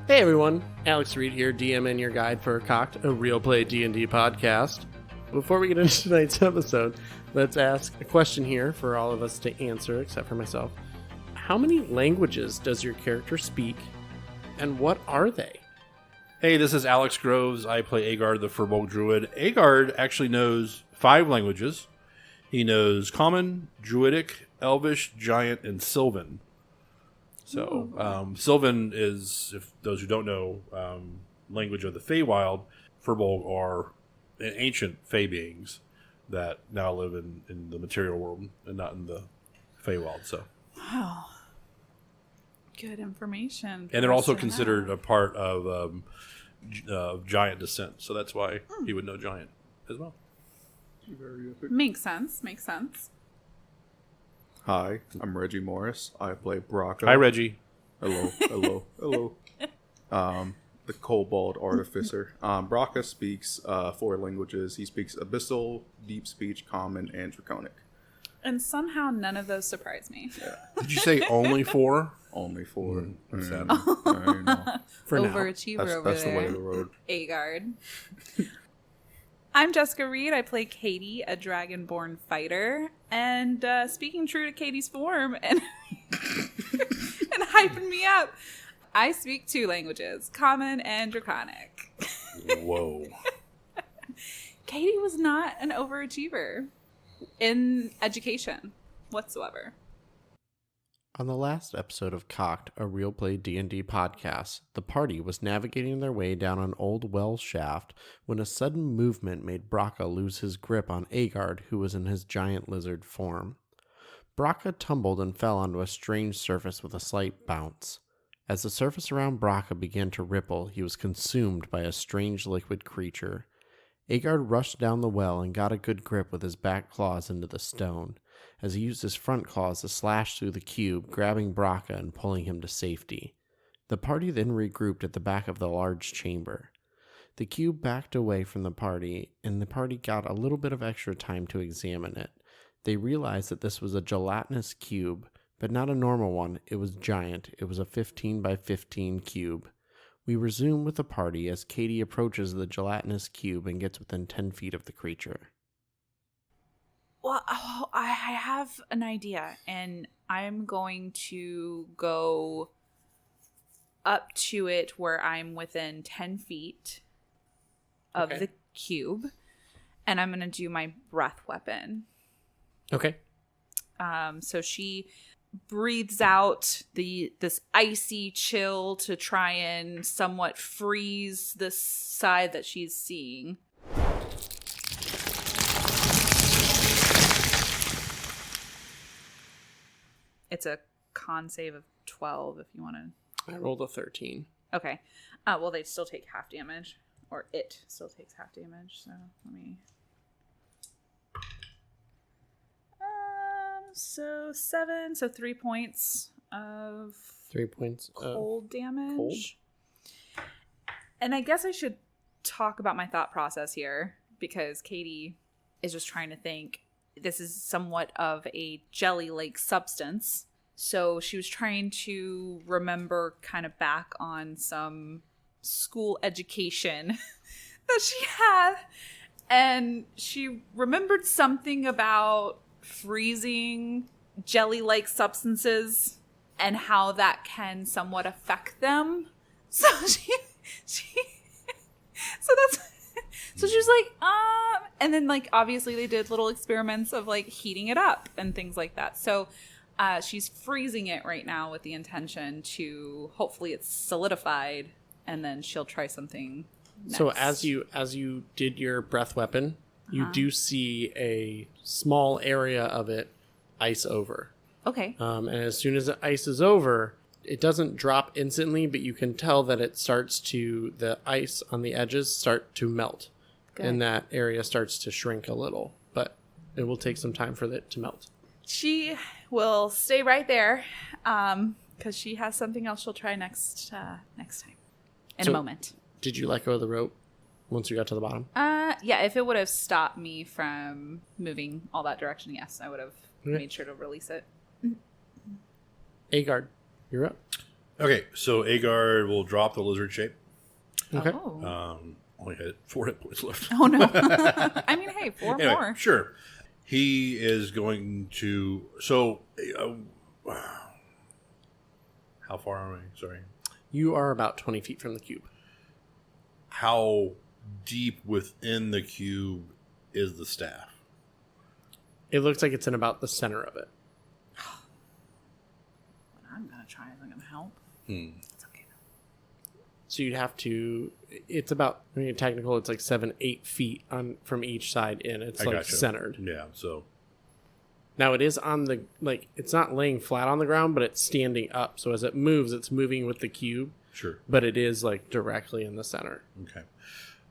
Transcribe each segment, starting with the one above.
Hey everyone, Alex Reed here, DM and your guide for Cocked, a Real Play D&D podcast. Before we get into tonight's episode, let's ask a question here for all of us to answer, except for myself. How many languages does your character speak, and what are they? Hey, this is Alex Groves. I play Aegard, the Firbolg Druid. Aegard actually knows 5 languages. He knows Common, Druidic, Elvish, Giant, and Sylvan. So, Sylvan is, if those who don't know, language of the Feywild. Firbolg are ancient Fey beings that now live in the material world and not in the Feywild. So, wow, good information. And they're also considered a part of Giant descent. So that's why he would know Giant as well. Makes sense. Makes sense. Hi, I'm Reggie Morris. I play Brakka. Hi, Reggie. Hello. The Kobold Artificer. Brakka speaks 4 languages. He speaks Abyssal, Deep Speech, Common, and Draconic. And somehow none of those surprise me. Yeah. Did you say only 4? Only 4. Sad. For Overachiever that's, over that's there. the way of the road. Aegard. I'm Jessica Reed. I play Kadie, a dragonborn fighter. And speaking true to Kadie's form and and hyping me up, I speak 2 languages, Common and Draconic. Whoa. Kadie was not an overachiever in education whatsoever. On the last episode of Cocked, a Real Play D&D podcast, the party was navigating their way down an old well shaft when a sudden movement made Brakka lose his grip on Aegards, who was in his giant lizard form. Brakka tumbled and fell onto a strange surface with a slight bounce. As the surface around Brakka began to ripple, he was consumed by a strange liquid creature. Aegards rushed down the well and got a good grip with his back claws into the stone, as he used his front claws to slash through the cube, grabbing Brakka and pulling him to safety. The party then regrouped at the back of the large chamber. The cube backed away from the party, and the party got a little bit of extra time to examine it. They realized that this was a gelatinous cube, but not a normal one. It was giant. It was a 15 by 15 cube. We resume with the party as Kadie approaches the gelatinous cube and gets within 10 feet of the creature. Well, I have an idea, and I'm going to go up to it where I'm within 10 feet of the cube, and I'm going to do my breath weapon. Okay. So she breathes out this icy chill to try and somewhat freeze this side that she's seeing. It's a con save of 12 if you want to. I rolled a 13. Okay. Well, they still take half damage. Or it still takes half damage. So let me... So 7. So 3 points of... 3 points cold damage. Cold? And I guess I should talk about my thought process here. Because Kadie is just trying to think... This is somewhat of a jelly-like substance. So she was trying to remember kind of back on some school education that she had. And she remembered something about freezing jelly-like substances and how that can somewhat affect them. So so she was like, and then like obviously they did little experiments of like heating it up and things like that. So she's freezing it right now with the intention to hopefully it's solidified, and then she'll try something next. So as you did your breath weapon, you do see a small area of it ice over. Okay. And as soon as it ices over, it doesn't drop instantly, but you can tell that the ice on the edges start to melt. Good. And that area starts to shrink a little, but it will take some time for it to melt. She will stay right there because she has something else she'll try next time in a moment. Did you let go of the rope once you got to the bottom? Yeah, if it would have stopped me from moving all that direction, yes, I would have made sure to release it. Aegards, you're up. Okay, so Aegard will drop the lizard shape. Okay. Oh. Only had 4 hit points left. Oh, no. I mean, hey, 4 Anyway, more. sure. He is going to. So, how far are we? Sorry. You are about 20 feet from the cube. How deep within the cube is the staff? It looks like it's in about the center of it. What I'm going to try isn't going to help. It's okay. So you'd have to. It's about, I mean, technical, it's like 7-8 feet on from each side in. It's I like gotcha. centered. Yeah, so. Now it is on the, like, it's not laying flat on the ground, but it's standing up. So as it moves, it's moving with the cube. Sure. But it is like directly in the center. Okay.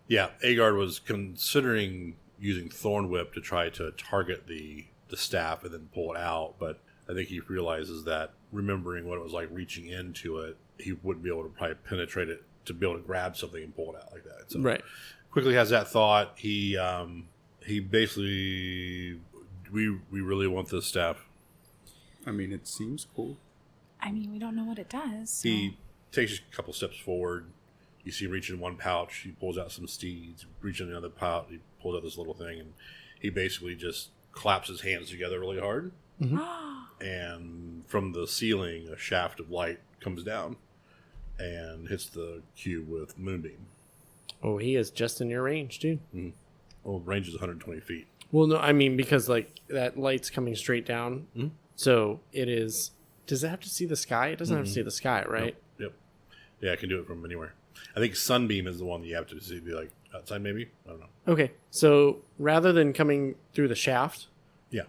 Yeah, Aegard was considering using Thorn Whip to try to target the staff and then pull it out, but I think he realizes that remembering what it was like reaching into it, he wouldn't be able to probably penetrate it to be able to grab something and pull it out like that. So Right. quickly has that thought. He basically, we really want this staff. I mean, it seems cool. I mean, we don't know what it does. So. He takes a couple steps forward. You see him reach in one pouch. He pulls out some steeds. Reach in another pouch. He pulls out this little thing, and he basically just claps his hands together really hard. And from the ceiling, a shaft of light comes down and hits the cube with Moonbeam. Oh, he is just in your range, dude. Well, range is 120 feet. Well, no, I mean, because like that light's coming straight down. So it is. Does it have to see the sky? It doesn't have to see the sky, right? Yep. Yeah, I can do it from anywhere. I think Sunbeam is the one that you have to see, be like outside, maybe. I don't know. Okay, so rather than coming through the shaft, Yeah,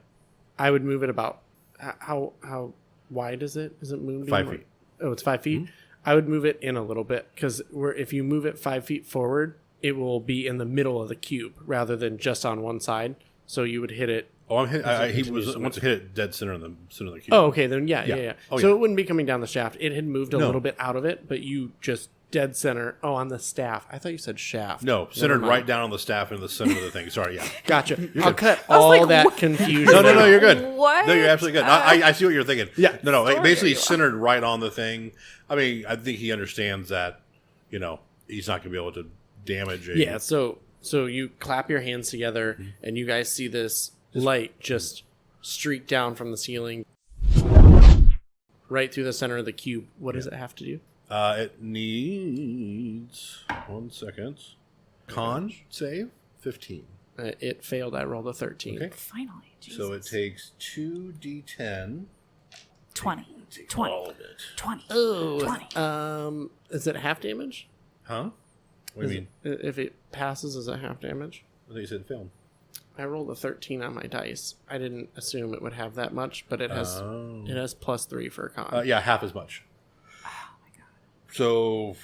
I would move it about how wide is it? Is it Moonbeam? 5 feet. Oh, it's 5 feet. I would move it in a little bit because if you move it 5 feet forward, it will be in the middle of the cube rather than just on one side. So you would hit it. Oh, I'm hit. He continues was to once move. hit it dead center in the center of the cube. Oh, okay, then yeah. Oh, So yeah. it wouldn't be coming down the shaft. It had moved a No. little bit out of it, but you just dead center. Oh, on the staff. I thought you said shaft. No, Never centered mind. right down on the staff in the center of the thing. Sorry, yeah. Gotcha. I'll good. cut I was all like, that what? confusion. No, you're good. What? No, you're absolutely good. I see what you're thinking. Yeah. No, Sorry, basically you are. centered right on the thing. I mean, I think he understands that, he's not going to be able to damage a... Yeah, so you clap your hands together, and you guys see this light just streak down from the ceiling right through the center of the cube. What does it have to do? It needs... 1 second. Con save? 15. It failed. I rolled a 13. Okay. Finally. Jesus. So it takes 2d10. 20. Take 20. all of it. 20. Oh, 20. is it half damage? Huh? What do you mean? If it passes, is it half damage? I think you said film. I rolled a 13 on my dice. I didn't assume it would have that much, but it has +3 for a con. Yeah, half as much. Oh my god. So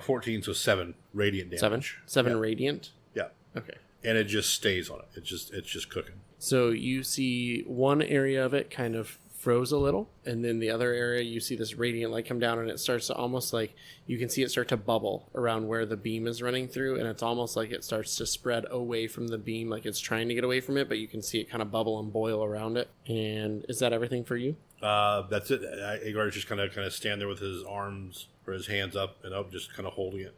14, so 7 radiant damage. 7 Yeah. radiant. Yeah, Okay. and it just stays on it. It's just cooking. So you see one area of it kind of froze a little, and then the other area you see this radiant light come down, and it starts to almost like you can see it start to bubble around where the beam is running through, and it's almost like it starts to spread away from the beam, like it's trying to get away from it, but you can see it kind of bubble and boil around it. And is that everything for you? That's it. Aegards just kind of stand there with his arms or his hands up and up, just kind of holding it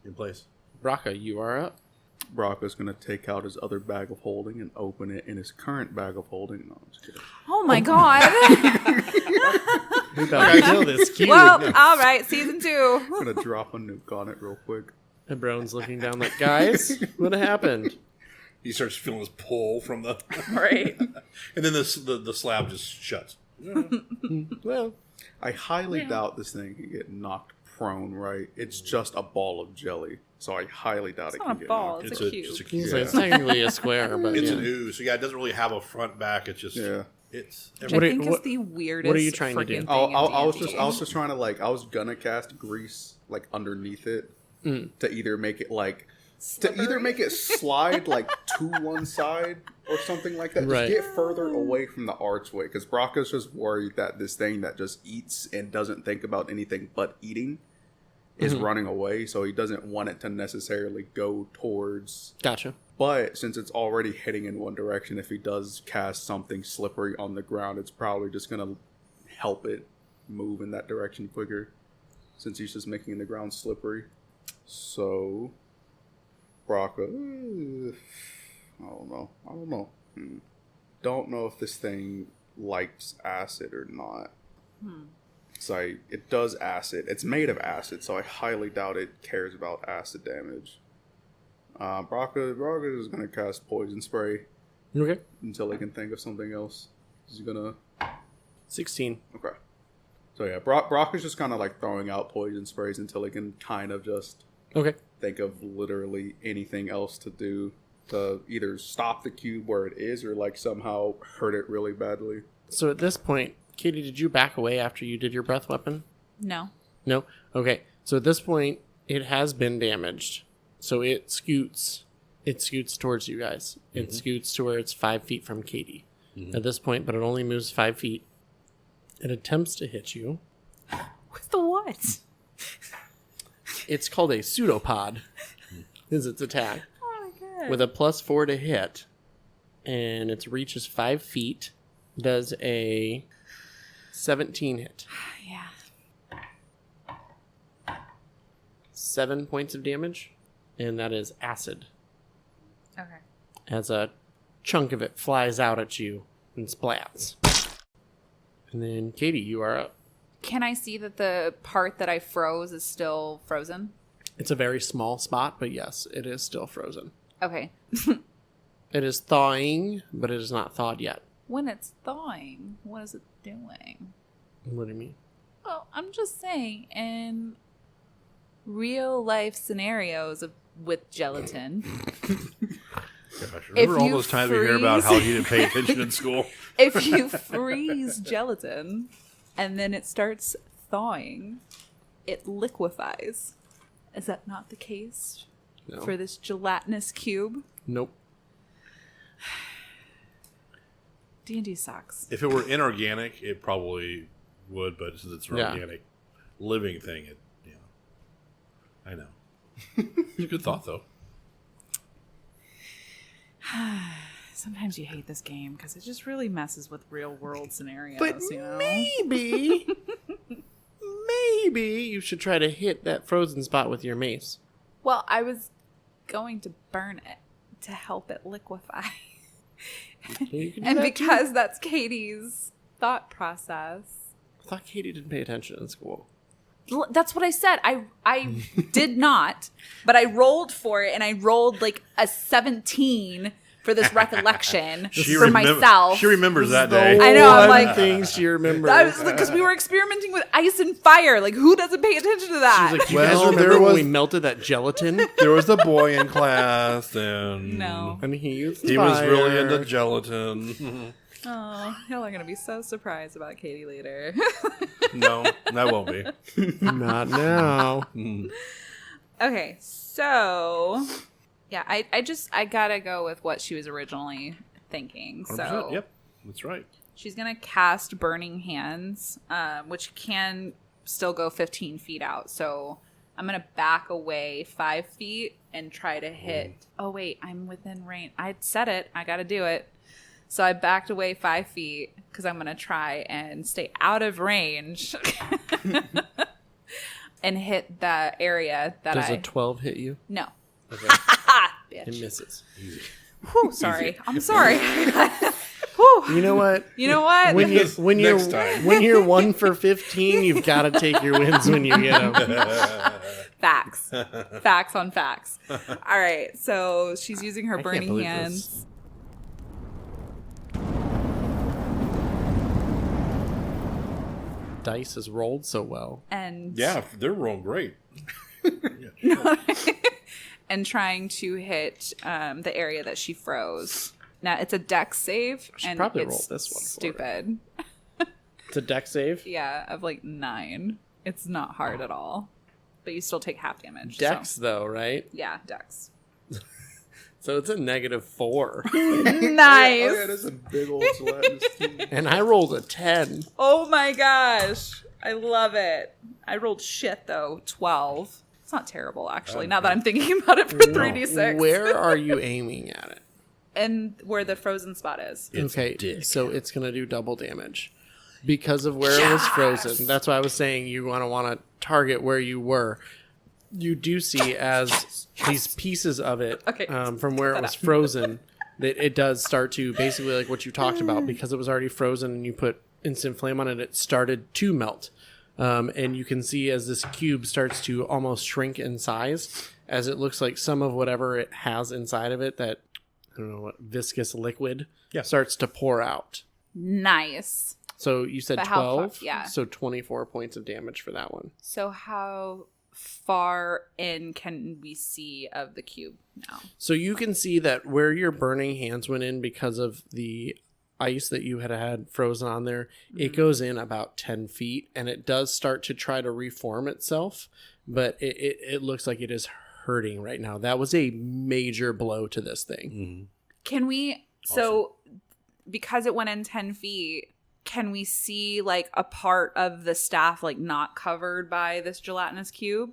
in place. Brakka, you are up. Brakka's going to take out his other bag of holding and open it in his current bag of holding. No, I'm just kidding. Oh my god. We about to kill this cube. Well, all right. Season 2. I'm going to drop a nuke on it real quick. And Brown's looking down like, guys, what happened? He starts feeling this pull from the, Right. and then the slab just shuts. Well, I highly doubt this thing can get knocked prone, right? It's just a ball of jelly. So I highly doubt it It's can not a get ball. knocked. It's It's a cube. just a it's, cube. like, it's technically a square, but It's yeah. an ooze. So yeah, it doesn't really have a front back. It's just it's. Which What I are- think what- is the weirdest. what are you trying to do? freaking I thing in was D&D. just trying to I was gonna cast grease like underneath it to either make it slide like to one side or something like that. Right. Just get further away from the archway because Brakka's just worried that this thing that just eats and doesn't think about anything but eating is running away. So he doesn't want it to necessarily go towards. Gotcha. But since it's already heading in one direction, if he does cast something slippery on the ground, it's probably just gonna help it move in that direction quicker, since he's just making the ground slippery. So, Brakka, I don't know. Don't know if this thing likes acid or not. So it does acid. It's made of acid, so I highly doubt it cares about acid damage. Brakka is going to cast Poison Spray. Okay. Until they can think of something else. He's going to... 16. Okay. So yeah, Brakka's just kind of like throwing out poison sprays until he can kind of just... Okay. Think of literally anything else to do to either stop the cube where it is or like somehow hurt it really badly. So at this point, Kadie, did you back away after you did your breath weapon? No. No? Okay. So at this point, it has been damaged. So it scoots towards you guys. It scoots to where it's 5 feet from Kadie at this point, but it only moves 5 feet. It attempts to hit you. With the what? It's called a pseudopod, is its attack. Oh my god. With a +4 to hit, and its reach is 5 feet, does a 17 hit. Yeah. 7 points of damage, and that is acid. Okay. As a chunk of it flies out at you and splats. And then, Kadie, you are up. Can I see that the part that I froze is still frozen? It's a very small spot, but yes, it is still frozen. Okay. It is thawing, but it is not thawed yet. When it's thawing, what is it doing? What do you mean? Well, I'm just saying, in real life scenarios with gelatin, Gosh, remember If all you those times we hear about freeze- how you didn't pay attention in school? if you freeze gelatin and then it starts thawing, it liquefies. Is that not the case No. for this gelatinous cube? Nope. D&D sucks. If it were inorganic, it probably would, but since it's an Yeah. organic living thing, I know. It's a good thought, though. Sometimes you hate this game because it just really messes with real world scenarios, But you know? maybe you should try to hit that frozen spot with your mace. Well, I was going to burn it to help it liquefy. You can do And that because that's Katie's thought process. I thought Kadie didn't pay attention in school. That's what I said. I did not, but I rolled for it, and I rolled like a 17 for this recollection for myself. She remembers that day. I know, I'm One like- thing she remembers. Because we were experimenting with ice and fire. Like, who doesn't pay attention to that? She's like, you Well, guys remember there when was- we melted that gelatin? There was the boy in class, and No. And he used he was really fire. into gelatin. Oh, y'all are going to be so surprised about Kadie later. No, that won't be. Not now. Okay, so yeah, I gotta go with what she was originally thinking. 100%, So yep, that's right. she's gonna cast Burning Hands, which can still go 15 feet out. So I'm gonna back away 5 feet and try to hit. Oh wait, I'm within range. I said it. I gotta do it. So I backed away 5 feet because I'm going to try and stay out of range and hit the area that Does a 12 hit you? No. Okay. Bitch. It misses. Whew, sorry. I'm sorry. Whew. You know what? You know what? When Next time. you're 1 for 15, you've got to take your wins when you get them. Facts. Facts on facts. All right. So she's using her I can't Burning believe Hands. this. Dice has rolled so well. And Yeah, they're rolling great. and trying to hit the area that she froze. Now it's a dex save, I should and probably it's roll this one for her. stupid. It's a deck save. Yeah, of like 9. It's not hard at all, but you still take half damage. Dex, so. though, right? Yeah, dex. So it's a -4. Nice. Oh yeah, that's a big old gelatinous cube. And I rolled a 10. Oh my gosh, I love it. I rolled shit though, 12. It's not terrible actually. Now that I'm thinking about it for 3d6. Where are you aiming at it? And where the frozen spot is. It's okay, dick. so it's going to do double damage. because of where it was frozen. That's why I was saying you want to target where you were. You do see as these pieces of it from where it was frozen, that it does start to basically like what you talked about, because it was already frozen and you put instant flame on it, it started to melt. And you can see as this cube starts to almost shrink in size, as it looks like some of whatever it has inside of it, that, I don't know, what viscous liquid starts to pour out. Nice. So you said But 12? yeah. So 24 points of damage for that one. So how far in can we see of the cube now? So you can see that where your burning hands went in because of the ice that you had frozen on there, it goes in about 10 feet, and it does start to try to reform itself, but it looks like it is hurting right now. That was a major blow to this thing. Can we, so because it went in 10 feet, can we see like a part of the staff like not covered by this gelatinous cube?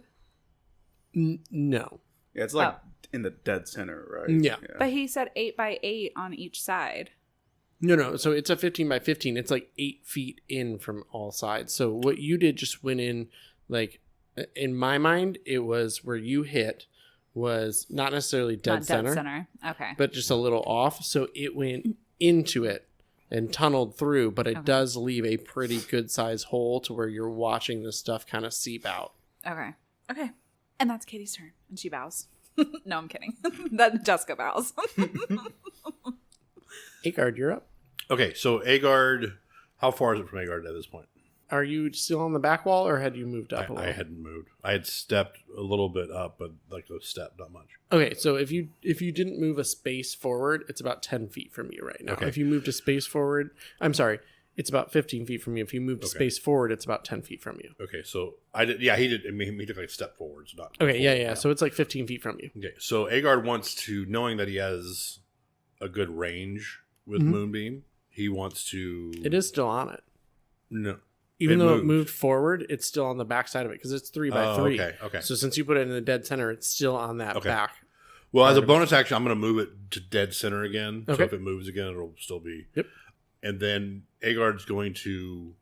No. Yeah, it's like in the dead center, right? Yeah. But he said 8 by 8 on each side. No. So it's a 15 by 15. It's like 8 feet in from all sides. So what you did just went in, like, in my mind, it was where you hit was not necessarily dead center. Okay. But just a little off. So it went into it and tunneled through, but it does leave a pretty good size hole to where you're watching this stuff kind of seep out. Okay. And that's Katie's turn. And she bows. No, I'm kidding. That Jessica bows. Aegard, you're up. Okay, so Aegard, how far is it from Aegard at this point? Are you still on the back wall, or had you moved up a little? I hadn't moved. I had stepped a little bit up, but like a step, not much. Okay, so if you didn't move a space forward, it's about 10 feet from you right now. Okay. If you moved a space forward, I'm sorry, it's about 15 feet from you. If you moved a space forward, it's about 10 feet from you. Okay, so I did. Yeah, he did. I mean, he took like a step forwards, not. Okay, forward, yeah. So it's like 15 feet from you. Okay, so Aegard wants to, knowing that he has a good range with Moonbeam, he wants to. It is still on it. No. Even though it moved forward, it's still on the back side of it because it's 3 by 3. Okay. So since you put it in the dead center, it's still on that back. Well, as a bonus action, I'm going to move it to dead center again. Okay. So if it moves again, it'll still be. Yep. And then Aegard's going to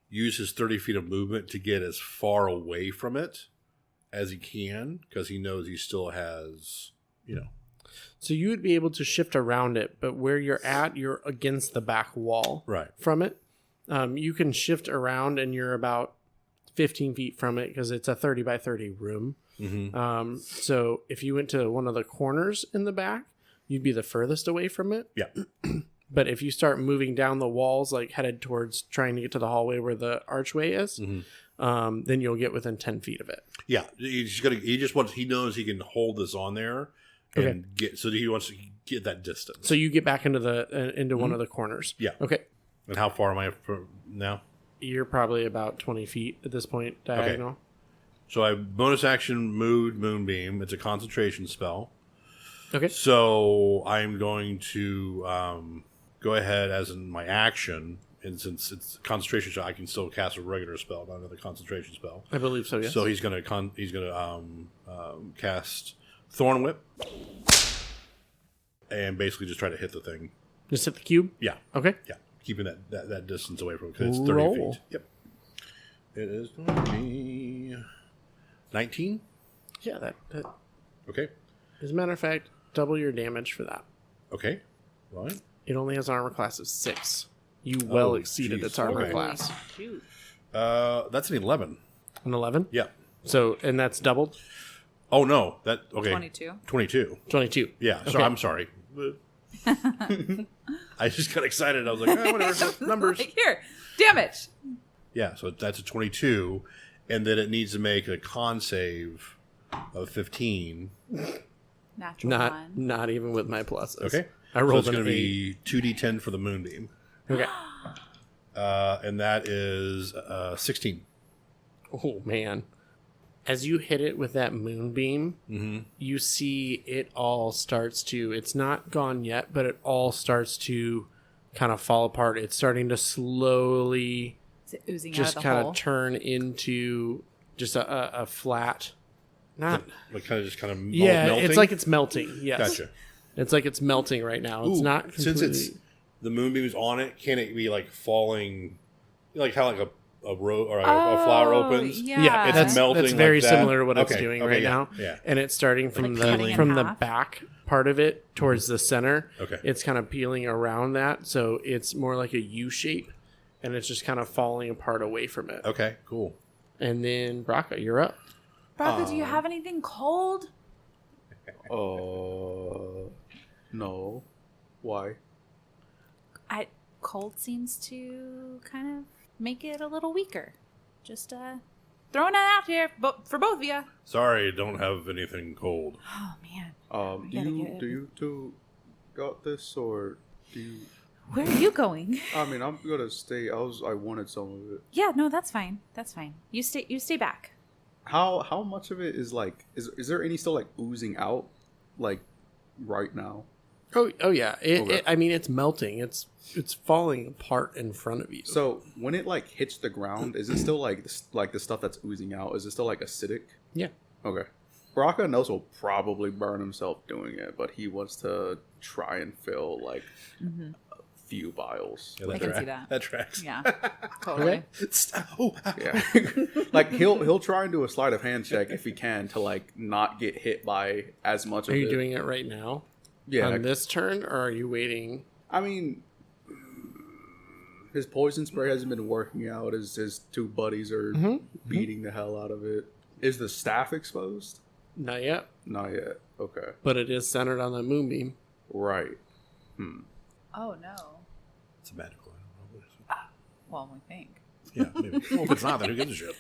use his 30 feet of movement to get as far away from it as he can, because he knows he still has, So you would be able to shift around it, but where you're at, you're against the back wall from it. You can shift around, and you're about 15 feet from it because it's a 30 by 30 room. So if you went to one of the corners in the back, you'd be the furthest away from it. Yeah. But if you start moving down the walls, like headed towards trying to get to the hallway where the archway is, then you'll get within 10 feet of it. Yeah. He knows he can hold this on there and he wants to get that distance. So you get back into one of the corners. Yeah. Okay. And how far am I from now? You're probably about 20 feet at this point, diagonal. Okay. So I bonus action moved Moonbeam. It's a concentration spell. Okay. So I'm going to go ahead as in my action, and since it's concentration, so I can still cast a regular spell, not another concentration spell. I believe so. Yes. So he's gonna cast Thorn Whip, and basically just try to hit the thing. Just hit the cube. Yeah. Okay. Yeah. Keeping that distance away from it because it's 30 Roll. feet. Yep. It is going to be 19. Yeah. That. Okay. As a matter of fact, double your damage for that. Okay. Right. It only has an armor class of 6. You well exceeded its armor Okay. class. Cute. That's an 11. An 11? Yeah. So, and that's doubled? Oh, no. That okay. 22. 22. 22. Yeah. So Okay. I'm sorry. I just got excited. I was like, whatever. Numbers. Like, here, damage. Yeah. So that's a 22. And then it needs to make a con save of 15. Natural one. Not even with my pluses. Okay. I rolled so it's an going to 8. be 2d10 for the Moonbeam. Okay. And that is 16. Oh, man. As you hit it with that moonbeam, you see it all starts to, it's not gone yet, but it all starts to kind of fall apart. It's starting to slowly Is it oozing just out of the kind hole? of turn into just a flat, not, Like kind of yeah, melting? it's like it's melting. Yes. Gotcha. It's like it's melting right now. It's not completely, Since it's the Moonbeam's on it, can it be like falling Like how like a flower opens. Yeah, It's melting. That's very like that. similar to what it's Okay, doing okay, right yeah, now. Yeah. And it's starting from Like cutting in the half? back part of it towards the center. Okay. It's kind of peeling around that, so it's more like a U shape, and it's just kind of falling apart away from it. Okay. Cool. And then Brakka, you're up. Brakka, do you have anything cold? No. Why? Cold seems to kind of make it a little weaker. Just throwing that out here, but for both of you. Sorry, don't have anything cold. Oh man. Do you two got this, or do you? Where are you going? I mean, I'm gonna stay. I wanted some of it. Yeah, no, that's fine. That's fine. You stay back. How much of it is like? Is there any still like oozing out, like right now? Oh yeah. Okay. I mean, it's melting. It's falling apart in front of you. So when it like hits the ground, is it still like the stuff that's oozing out? Is it still like acidic? Yeah. Okay. Brakka knows will probably burn himself doing it, but he wants to try and fill like a few vials. Yeah, I can see that. That tracks. Yeah, totally. Yeah. Like he'll try and do a sleight of hand check if he can to like not get hit by as much of Are it. you doing it right now? Yeah. On this turn, or are you waiting? I mean, his poison spray hasn't been working out. His two buddies are beating the hell out of it. Is the staff exposed? Not yet, Not yet. Okay. but it is centered on the moonbeam. Right. Oh no. It's a magical. I don't know. Well, we think. Yeah, maybe. Well, if it's not, then who gives a shit?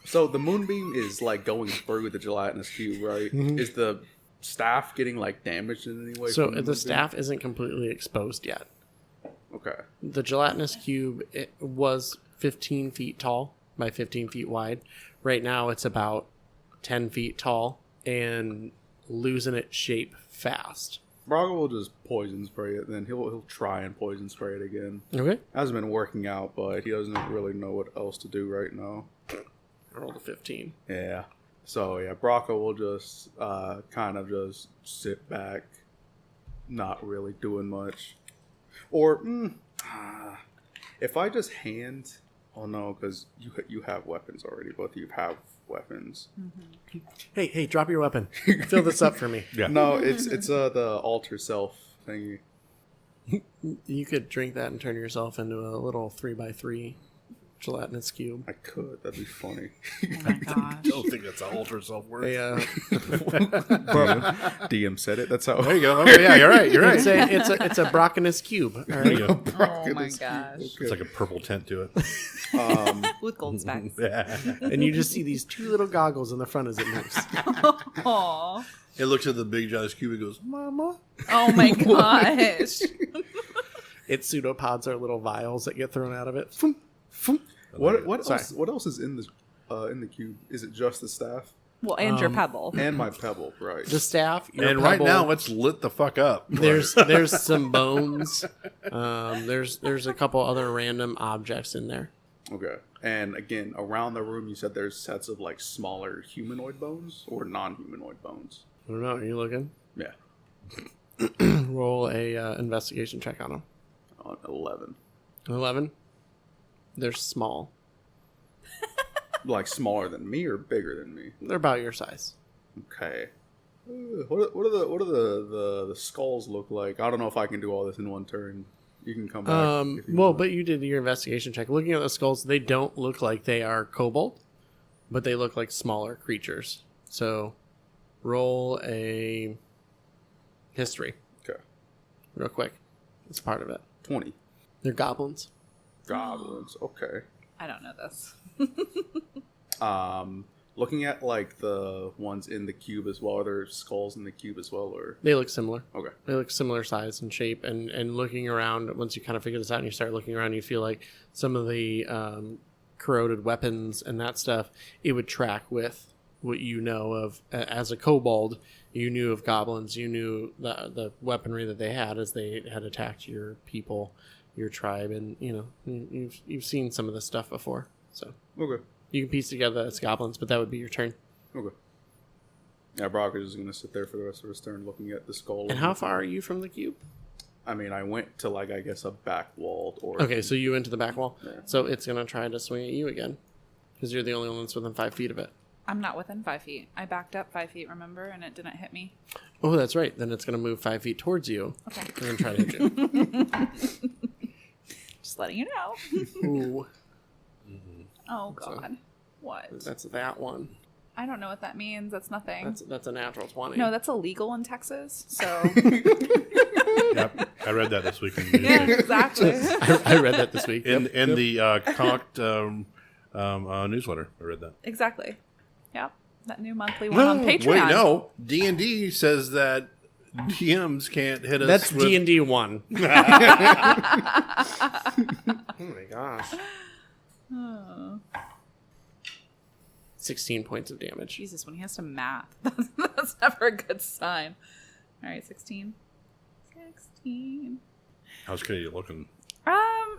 So the moonbeam is like going through the gelatinous cube, right? Is the staff getting like damaged in any way? So from the moonbeam? staff isn't completely exposed yet. Okay. The gelatinous cube, it was 15 feet tall by 15 feet wide. Right now it's about 10 feet tall and losing its shape fast. Brakka will just poison spray it, then he'll try and poison spray it again. Okay. Hasn't been working out, but he doesn't really know what else to do right now. I rolled a 15. Yeah. So yeah, Brakka will just kind of just sit back, not really doing much. Or if I just hand, oh no, because you have weapons already. Both of you have weapons. Hey, drop your weapon. Fill this up for me. Yeah. No, it's the alter self thingy. You could drink that and turn yourself into a little 3x3 gelatinous cube. I could. That'd be funny. Oh my gosh. I don't think that's how ultra self works. DM said it. That's how. There you go. Okay, yeah, you're right. You're right. It's a Brockinus cube. All right. There you go. Oh my gosh. It's like a purple tint to it. With gold specs. Yeah. And you just see these two little goggles in the front as it moves. Aw. It looks at the big giant cube and goes, "Mama." Oh my gosh. Its pseudopods are little vials that get thrown out of it. Foom, foom. What Sorry. else? What else is in the cube? Is it just the staff Well, and your pebble. and my pebble? Right. The staff. Your And right pebble, now, it's lit the fuck up. there's some bones. There's a couple other random objects in there. Okay. And again, around the room, you said there's sets of like smaller humanoid bones or non-humanoid bones. I don't know. Are you looking? Yeah. Roll a investigation check on them. On 11. 11. They're small. Like smaller than me or bigger than me? They're about your size. Okay. What do the skulls look like? I don't know if I can do all this in one turn. You can come back. if you Well, want. but you did your investigation check. Looking at the skulls, they don't look like they are kobold, but they look like smaller creatures. So, roll a history Okay. real quick. It's part of it. 20. They're goblins. Goblins. Okay. I don't know this. Looking at like the ones in the cube as well, are there skulls in the cube as well, or They look similar. okay? They look similar size and shape. And looking around, once you kind of figure this out and you start looking around, you feel like some of the corroded weapons and that stuff, it would track with what you know of as a kobold. You knew of goblins. You knew the weaponry that they had as they had attacked your people, your tribe, and you've seen some of this stuff before. So Okay. you can piece together that it's goblins, but that would be your turn. Okay. Yeah, Brock is just gonna sit there for the rest of his turn looking at the skull. And how far are you from the cube? I mean, I went to like, I guess, a back wall or. Okay, so you went to the back wall. Yeah. So it's going to try to swing at you again. Because you're the only one that's within 5 feet of it. I'm not within 5 feet. I backed up 5 feet, remember? And it didn't hit me. Oh, that's right. Then it's going to move 5 feet towards you. Okay. And then try to hit you. Just letting you know. Ooh. Oh, God. What? That's that one. I don't know what that means. That's nothing. That's a natural 20. No, that's illegal in Texas. So. Yep, I read that this week in the Yeah, newspaper. exactly. I read that this week. In the Cocked newsletter. I read that. Exactly. Yep. That new monthly one on Patreon. Wait, no. D&D says that DMs can't hit us. That's with... D&D 1. Oh my gosh. Oh. 16 points of damage. Jesus, when he has to math, that's never a good sign. All right, 16. 16. How's Kadie looking?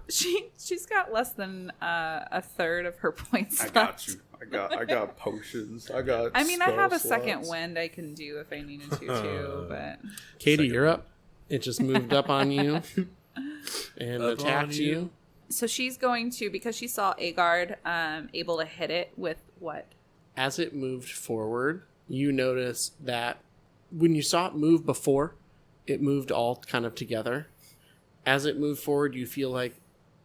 She's got less than a third of her points I left. got you. I got potions. I got. I mean, I have a spell second slots. wind I can do if I needed to too, but Kadie, you're up. It just moved up on you and Up attacked on you. you. so she's going to, because she saw Aegard able to hit it with what? As it moved forward, you notice that when you saw it move before, it moved all kind of together. As it moved forward, you feel like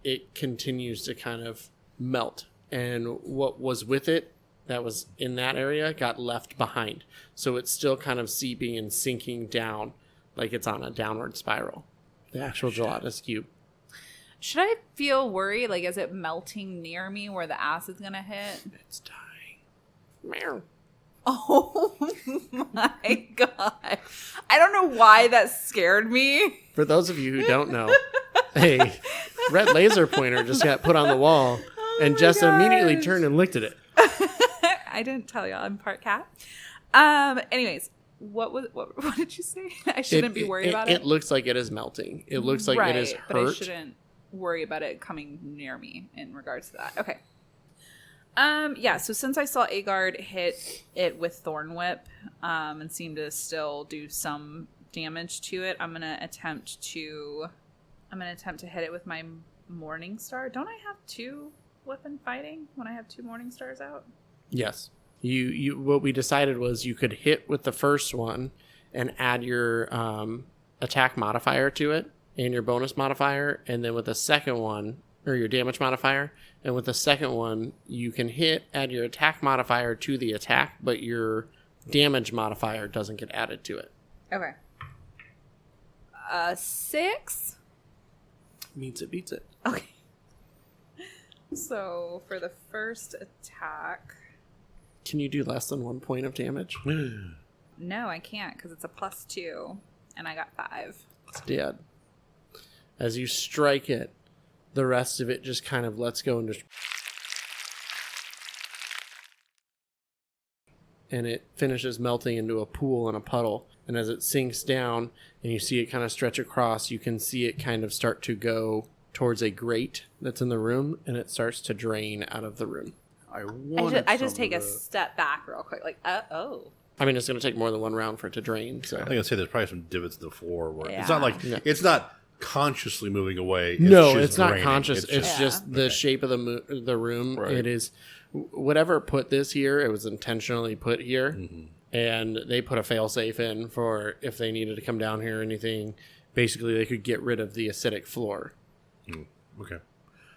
it continues to kind of melt. And what was with it that was in that area got left behind. So it's still kind of seeping and sinking down like it's on a downward spiral. The actual gelatinous cube. Should I feel worried? Like, is it melting near me where the acid's going to hit? It's dying. Meow. Oh my God. I don't know why that scared me. For those of you who don't know, a red laser pointer just got put on the wall, and Jessa immediately turned and looked at it. I didn't tell y'all I'm part cat. Anyways, what did you say? I shouldn't be worried about it. It looks like it is melting. It looks like it is hurt. But I shouldn't worry about it coming near me in regards to that. Okay. Yeah, so since I saw Aegard hit it with Thorn Whip, and seem to still do some damage to it, I'm gonna attempt to hit it with my Morning Star. Don't I have 2 weapon fighting when I have 2 Morning Stars out? Yes. You what we decided was you could hit with the first one and add your attack modifier to it and your bonus modifier, and then with the second one, or your damage modifier, and with the second one, you can hit, add your attack modifier to the attack, but your damage modifier doesn't get added to it. Okay. 6. Meets it, beats it. Okay. So for the first attack, Can you do less than 1 point of damage? no, I can't because it's a +2, and I got 5. It's dead. As you strike it, the rest of it just kind of lets go and just... And it finishes melting into a pool and a puddle. And as it sinks down and you see it kind of stretch across, you can see it kind of start to go towards a grate that's in the room, and it starts to drain out of the room. I just take a step back real quick, like, oh. I mean, it's going to take more than 1 round for it to drain. So I think I'd say there's probably some divots in the floor where it's Yeah. not like Yeah. it's not consciously moving away. It's no, just it's not draining. conscious. It's Yeah. just the shape of the room. Right. It is whatever put this here. It was intentionally put here, and they put a failsafe in for if they needed to come down here or anything. Basically, they could get rid of the acidic floor. Okay.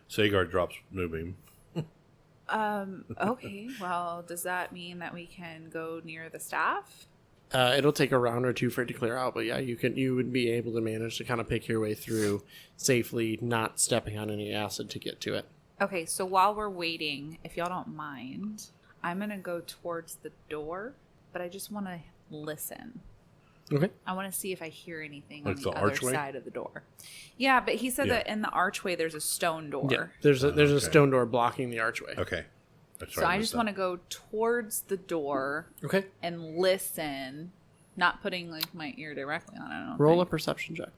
So Aegards drops Moonbeam. Okay. Well, does that mean that we can go near the staff? It'll take a round or 2 for it to clear out, but yeah, you would be able to manage to kind of pick your way through safely, not stepping on any acid to get to it. Okay, so while we're waiting, if y'all don't mind, I'm going to go towards the door, but I just want to listen. Okay. I want to see if I hear anything Like on the the other archway? side of the door. Yeah, but he said Yeah. that in the archway there's a stone door. Yeah, there's a Okay. stone door blocking the archway. Okay. That's So I just want to go towards the door Okay. and listen, not putting like my ear directly on it. I don't Roll a think. perception check.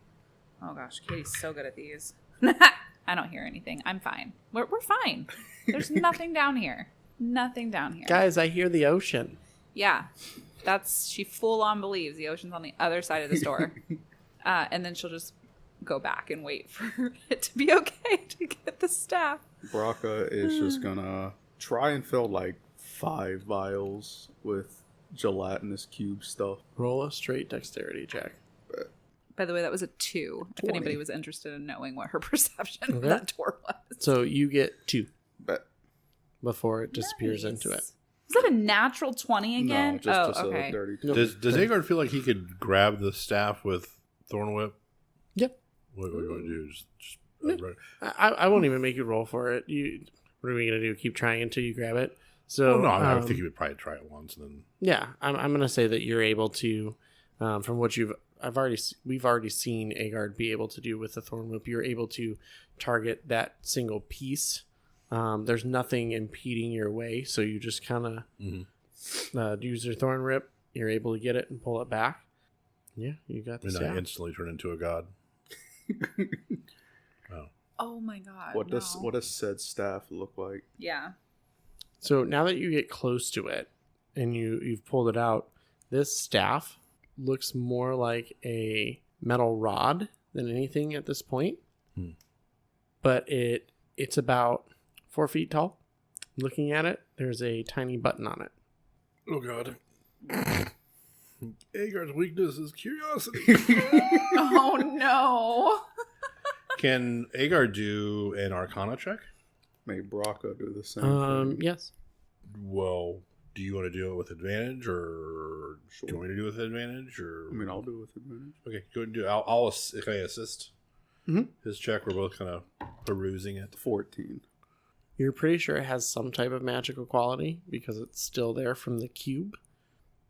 Oh gosh, Katie's so good at these. I don't hear anything. I'm fine. We're fine. There's nothing down here. Nothing down here. Guys, I hear the ocean. Yeah, she full on believes the ocean's on the other side of this door, and then she'll just go back and wait for it to be okay to get the staff. Brakka is just gonna try and fill like 5 vials with gelatinous cube stuff. Roll a straight dexterity check. By the way, that was a 2. If 20. anybody was interested in knowing what her perception of Okay. that door was. So you get 2 Bet. before it disappears Nice. into it. Is that a natural 20 again? No, just okay. a dirty. Nope. Does Aegards feel like he could grab the staff with Thorn Whip? Yep. What are you going to do? Just I won't even make you roll for it. What are we gonna do? Keep trying until you grab it? So no, I think he would probably try it once and then. yeah, I'm gonna say that you're able to, from what we've already seen Aegard be able to do with the Thorn Whip. You're able to target that single piece. There's nothing impeding your way, so you just kind of use your Thorn Whip. You're able to get it and pull it back. Yeah, you got this. And I instantly turn into a god. Oh my god. What does said staff look like? Yeah. So now that you get close to it and you've pulled it out, this staff looks more like a metal rod than anything at this point. But it's about 4 feet tall. Looking at it, there's a tiny button on it. Oh god. Aegar's weakness is curiosity. Oh no. Can Aegard do an Arcana check? May Brakka do the same thing? Yes. Well, do you want to do it with advantage, or Sure. do you want me to do it with advantage, or? I mean, I'll do it with advantage. Okay, go ahead and do it. I'll can I assist his check? We're both kind of perusing it. 14. You're pretty sure it has some type of magical quality because it's still there from the cube,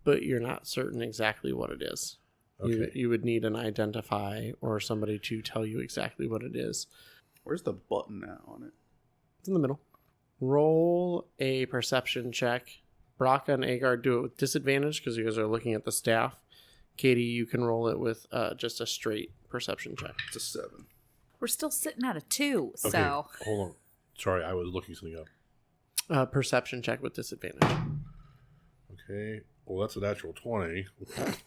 but you're not certain exactly what it is. Okay. You would need an identify or somebody to tell you exactly what it is. Where's the button at on it? It's in the middle. Roll a perception check. Brakka and Aegard do it with disadvantage because you guys are looking at the staff. Kadie, you can roll it with just a straight perception check. It's a 7. We're still sitting at a 2, Okay, so hold on. Sorry, I was looking something up. Perception check with disadvantage. Okay, well that's a natural 20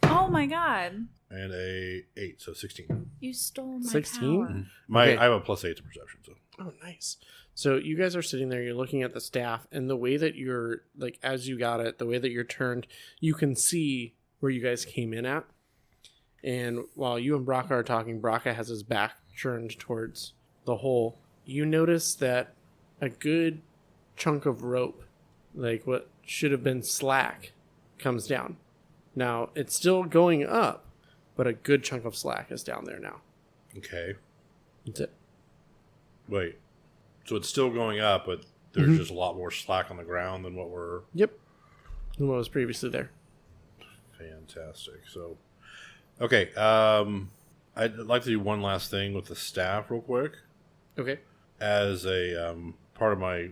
oh my god. and a 8, so 16. You stole my 16? power. Okay. I have a +8 to perception, so. Oh, nice. So you guys are sitting there, you're looking at the staff, and the way that you're, like, as you got it, the way that you're turned, you can see where you guys came in at. And while you and Brakka are talking, Brakka has his back turned towards the hole. You notice that a good chunk of rope, like what should have been slack, comes down. Now, it's still going up, but a good chunk of slack is down there now. Okay. That's it. Wait. So it's still going up, but there's just a lot more slack on the ground than what we're... Yep. And what was previously there. Fantastic. So, okay. I'd like to do one last thing with the staff real quick. Okay. As a part of my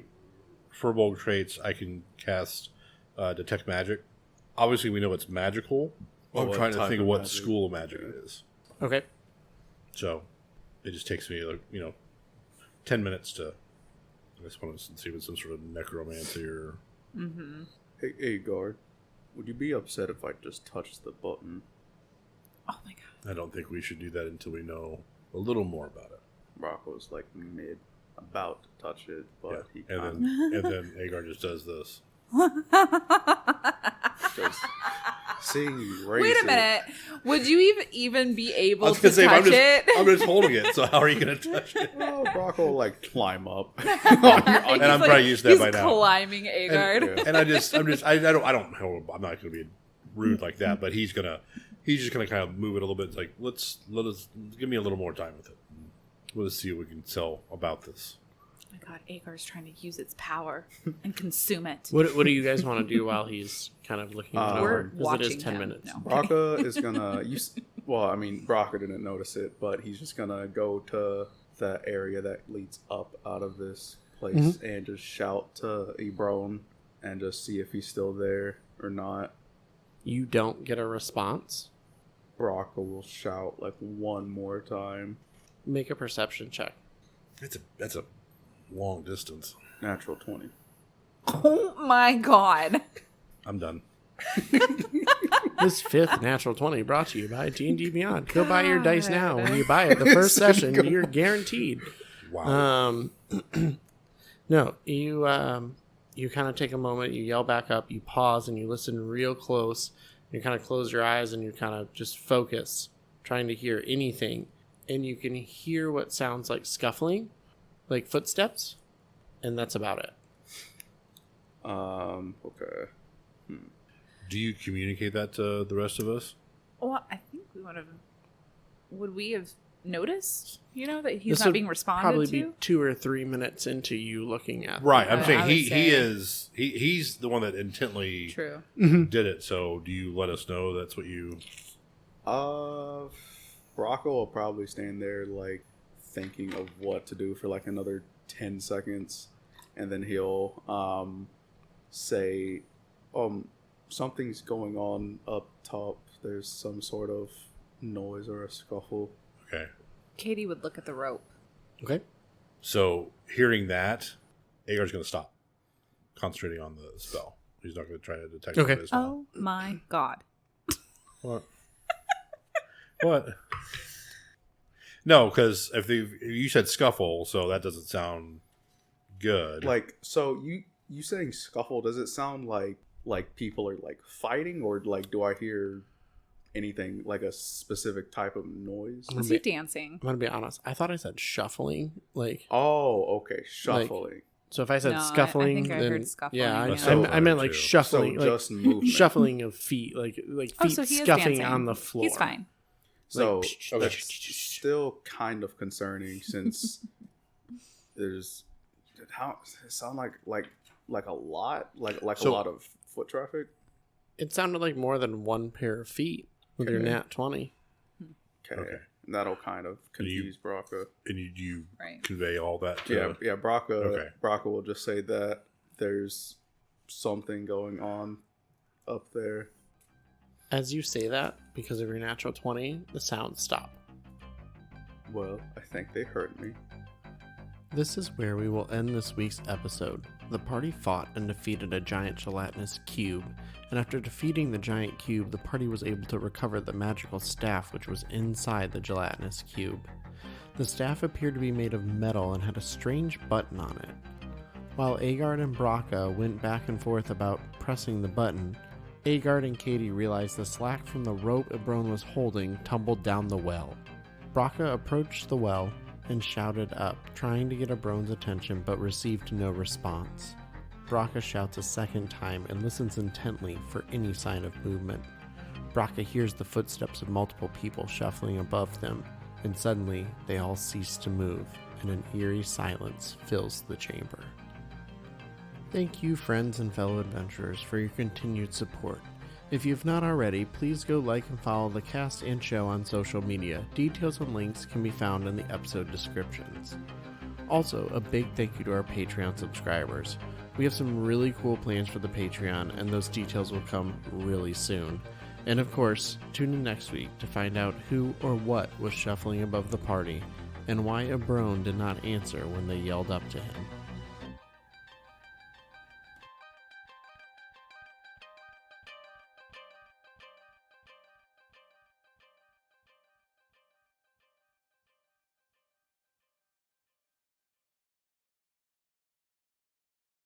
Furbolg traits, I can cast Detect Magic. Obviously, we know it's magical. Well, I'm what trying to type think of of what magic? school of magic it is. Okay. So, it just takes me, 10 minutes to... I just want to see if it's some sort of necromancy or... Hey, guard. Would you be upset if I just touched the button? Oh my god. I don't think we should do that until we know a little more about it. Rocco's like about to touch it, but he And can't. then Aegar just does this. Just seeing you Wait raise a minute. Would you even be I able was to gonna say, touch it? I'm just holding it. So how are you gonna touch it? Well, Rocco will like climb up. And I'm probably used to that by He's now. climbing Aegard. And I'm not going to be rude like that, but he's just gonna kind of move it a little bit. It's like let us give me a little more time with it. We'll just see what we can tell about this. Oh my god, Aegar's trying to use its power and consume it. What do you guys want to do while he's kind of looking it We're over? Because it watching is 10 him. minutes. No. Brakka is gonna Brakka didn't notice it, but he's just gonna go to the area that leads up out of this place and just shout to Ebron and just see if he's still there or not. You don't get a response. Brakka will shout like one more time. Make a perception check. That's a long distance. Natural 20. Oh my god. I'm done. This fifth natural 20 brought to you by D&D Beyond. Go buy your dice now. When you buy it the first session, you're guaranteed. Wow. No, you kind of take a moment, you yell back up, you pause, and you listen real close. You kind of close your eyes and you kind of just focus, trying to hear anything. And you can hear what sounds like scuffling, like footsteps, and that's about it. Okay. Do you communicate that to the rest of us? Well, I think we would have. Would we have noticed? That he's This not would being responded probably to. be 2 or 3 minutes into you looking at. Right. I'm I saying would say- he's the one that intently True. did it. So do you let us know that's what you? Brakka will probably stand there like thinking of what to do for like another 10 seconds, and then he'll say, something's going on up top. There's some sort of noise or a scuffle. Okay. Kadie would look at the rope. Okay. So hearing that, Aegar's going to stop concentrating on the spell. He's not going to try to detect Okay. it as well. Oh my god. What? What? No, because if you said scuffle, so that doesn't sound good. Like, so you saying scuffle, does it sound like people are like fighting, or like do I hear anything like a specific type of noise? Was he dancing? I'm going to be honest. I thought I said shuffling. Like, Oh, okay, shuffling. so if I said No, I scuffling, think I then heard scuffling, yeah, yeah. I meant like Too. shuffling, So like just movement. shuffling of feet, like feet Oh, so he is scuffing dancing. on the floor. He's fine. So Like, that's still kind of concerning since there's how it sound like a lot a lot of foot traffic. It sounded like more than one pair of feet with your Okay. nat 20. Okay. And that'll kind of confuse Brakka. And you Right. convey all that to... Yeah, Brakka. Okay. Brakka will just say that there's something going on up there. As you say that, because of your natural 20, the sounds stop. Well, I think they heard me. This is where we will end this week's episode. The party fought and defeated a giant gelatinous cube, and after defeating the giant cube, the party was able to recover the magical staff which was inside the gelatinous cube. The staff appeared to be made of metal and had a strange button on it. While Aegard and Brakka went back and forth about pressing the button, Aegard and Kadie realized the slack from the rope Ebron was holding tumbled down the well. Brakka approached the well and shouted up, trying to get Ebron's attention but received no response. Brakka shouts a second time and listens intently for any sign of movement. Brakka hears the footsteps of multiple people shuffling above them, and suddenly they all cease to move, and an eerie silence fills the chamber. Thank you, friends and fellow adventurers, for your continued support. If you've not already, please go like and follow the cast and show on social media. Details and links can be found in the episode descriptions. Also, a big thank you to our Patreon subscribers. We have some really cool plans for the Patreon, and those details will come really soon. And of course, tune in next week to find out who or what was shuffling above the party, and why Ebron did not answer when they yelled up to him.